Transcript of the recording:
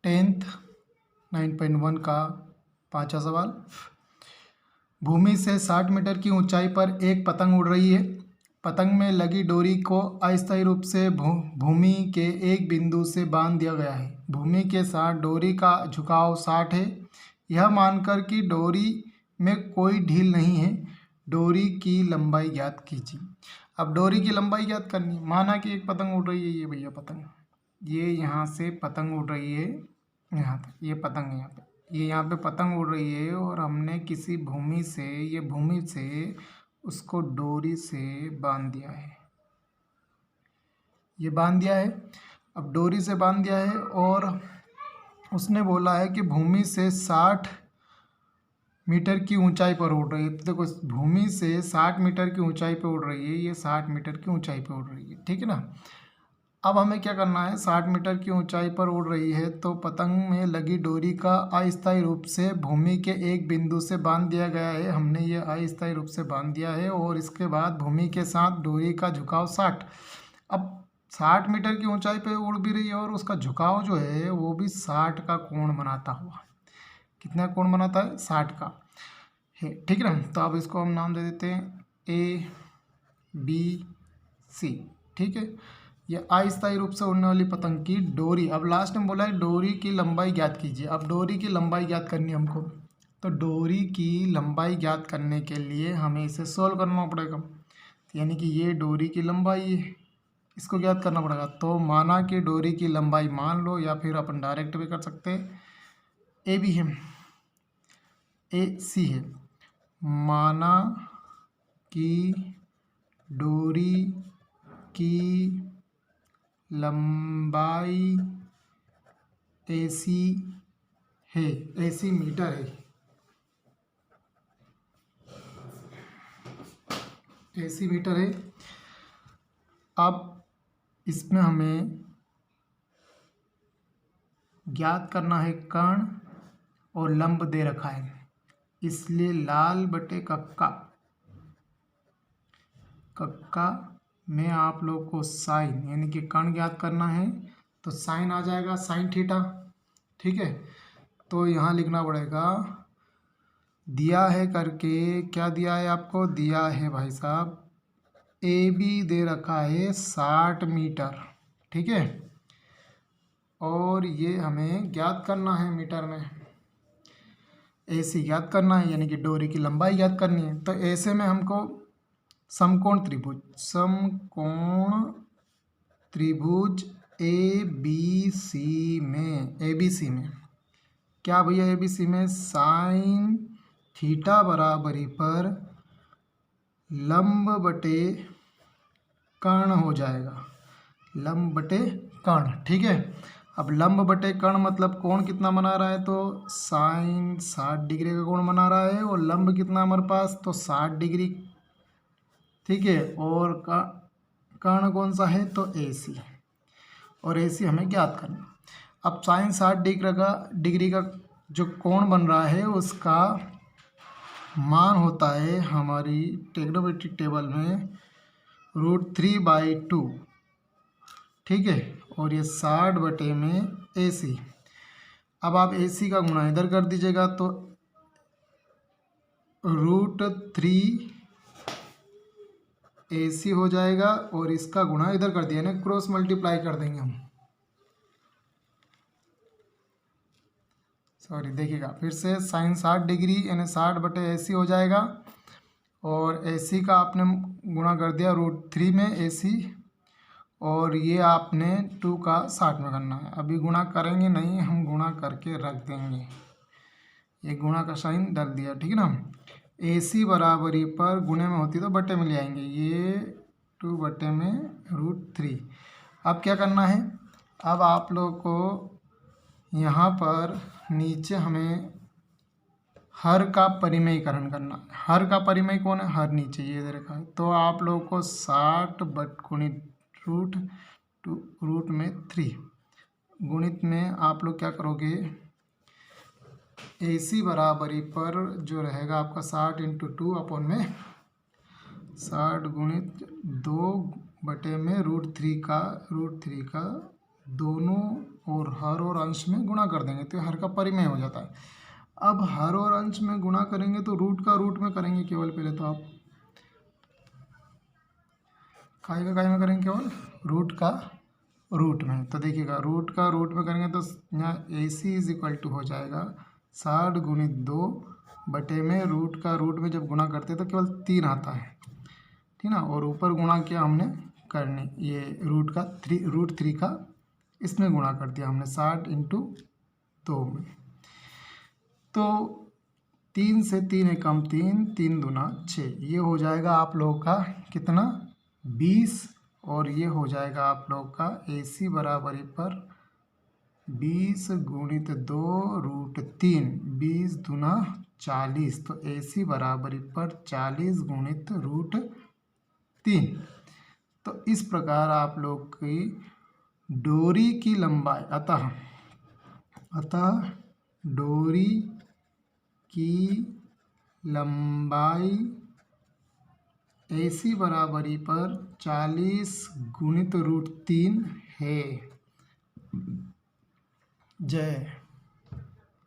Tenth 9.1 का 5वां सवाल। भूमि से 60 मीटर की ऊंचाई पर एक पतंग उड़ रही है। पतंग में लगी डोरी को अस्थायी रूप से भूमि के एक बिंदु से बांध दिया गया है। भूमि के साथ डोरी का झुकाव 60 है। यह मानकर कि डोरी में कोई ढील नहीं है, डोरी की लंबाई ज्ञात कीजिए। अब डोरी की लंबाई ज्ञात करनी, माना कि एक पतंग उड़ रही है, ये भैया पतंग, ये यहाँ से पतंग उड़ रही है यहाँ तक, ये पतंग है यहाँ पे, ये यहाँ पे पतंग उड़ रही है और हमने किसी भूमि से, ये भूमि से उसको डोरी से बांध दिया है, ये बांध दिया है। अब डोरी से बांध दिया है और उसने बोला है कि भूमि से 60 मीटर की ऊंचाई पर उड़ रही है। तो देखो, भूमि से 60 मीटर की ऊंचाई पे उड़ रही है, ये 60 मीटर की ऊंचाई पे उड़ रही है, ठीक है ना। अब हमें क्या करना है, 60 मीटर की ऊंचाई पर उड़ रही है तो पतंग में लगी डोरी का अस्थायी रूप से भूमि के एक बिंदु से बांध दिया गया है। हमने ये अस्थायी रूप से बांध दिया है और इसके बाद भूमि के साथ डोरी का झुकाव 60। अब 60 मीटर की ऊंचाई पे उड़ भी रही है और उसका झुकाव जो है वो भी 60 का कोण बनाता हुआ, कितना कोण बनाता है, 60 का है, ठीक है ना। तो अब इसको हम नाम दे देते हैं ABC, ठीक है। यह अस्थायी रूप से उड़ने वाली पतंग की डोरी, अब लास्ट में बोला है डोरी की लंबाई ज्ञात कीजिए। अब डोरी की लंबाई ज्ञात करनी है हमको, तो डोरी की लंबाई ज्ञात करने के लिए हमें इसे सोल्व करना पड़ेगा। यानी कि ये डोरी की लंबाई है, इसको ज्ञात करना पड़ेगा। तो माना कि डोरी की लंबाई मान लो, या फिर अपन डायरेक्ट भी कर सकते हैं, AB है, AC है। माना कि डोरी की लंबाई AC है, AC मीटर है, AC मीटर है। अब इसमें हमें ज्ञात करना है कर्ण और लंब दे रखा है, इसलिए लाल बटे कक्का, कक्का में आप लोग को साइन यानी कि कर्ण ज्ञात करना है, तो साइन आ जाएगा साइन थीटा, ठीक है। तो यहाँ लिखना पड़ेगा, दिया है करके, क्या दिया है आपको, दिया है भाई साहब AB दे रखा है 60 मीटर, ठीक है। और ये हमें ज्ञात करना है मीटर में, AC ज्ञात करना है, यानी कि डोरी की लंबाई ज्ञात करनी है। तो ऐसे में हमको समकोण त्रिभुज, समकोण त्रिभुज ABC में क्या भैया, ABC में साइन थीटा बराबरी पर लंब बटे कर्ण हो जाएगा, लंब बटे कर्ण, ठीक है। अब लंब बटे कर्ण मतलब कोण कितना बना रहा है, तो साइन 60 डिग्री का कोण बना रहा है और लंब कितना हमारे पास, तो 60 डिग्री, ठीक है। और कर्ण कौन सा है, तो AC, और AC हमें ज्ञात करना। अब साइन 60 डिग्री का जो कोण बन रहा है उसका मान होता है हमारी ट्रिग्नोमेट्रिक टेबल में √3/2, ठीक है। और ये 60 बटे में AC। अब आप AC का गुणा इधर कर दीजिएगा तो √3 AC हो जाएगा और इसका गुणा इधर कर दिया ना, क्रॉस मल्टीप्लाई कर देंगे हम, सॉरी देखिएगा फिर से, साइन 60 डिग्री यानी 60 बटे AC हो जाएगा और AC का आपने गुणा कर दिया √3 में AC, और ये आपने 2 का 60 में करना है। अभी गुणा करेंगे नहीं, हम गुणा करके रख देंगे, ये गुणा का साइन डाल दिया, ठीक है ना। AC बराबरी पर गुणे में होती तो बटे में ले आएंगे, ये 2 बटे में √3। अब क्या करना है, अब आप लोग को यहाँ पर नीचे हमें हर का परिमेयीकरण करना है। हर का परिमेय कौन है, हर नीचे ये दे रखा है। तो आप लोग को 60 बट गुणित रूट में 3 गुणित में आप लोग क्या करोगे, AC बराबरी पर जो रहेगा आपका 60 × 2 अपॉन में 60 गुणित 2 बटे में रूट थ्री का दोनों और हर और अंश में गुणा कर देंगे तो हर का परिमेय हो जाता है। अब हर और अंश में गुणा करेंगे तो रूट का रूट में करेंगे केवल, पहले तो आप काय का काय में करेंगे केवल रूट का रूट में। तो देखिएगा रूट का रूट में करेंगे तो यहाँ ए सी इज इक्वल टू हो जाएगा 60 गुणित 2 बटे में रूट का रूट में जब गुणा करते हैं तो केवल 3 आता है, ठीक ना। और ऊपर गुणा किया हमने करने ये रूट थ्री का इसमें गुणा कर दिया हमने 60 इंटू 2 में। तो 3 से 3 एकम 3, 3 दूना 6, ये हो जाएगा आप लोगों का कितना 20। और ये हो जाएगा आप लोग का ए सी बराबरी पर 20 गुणित 2 रूट 3, 20 दूना 40। तो ए सी बराबरी पर 40 गुणित रूट 3। तो इस प्रकार आप लोग की डोरी की लंबाई अतः डोरी की लंबाई ए सी बराबरी पर 40 गुणित रूट 3 है। जय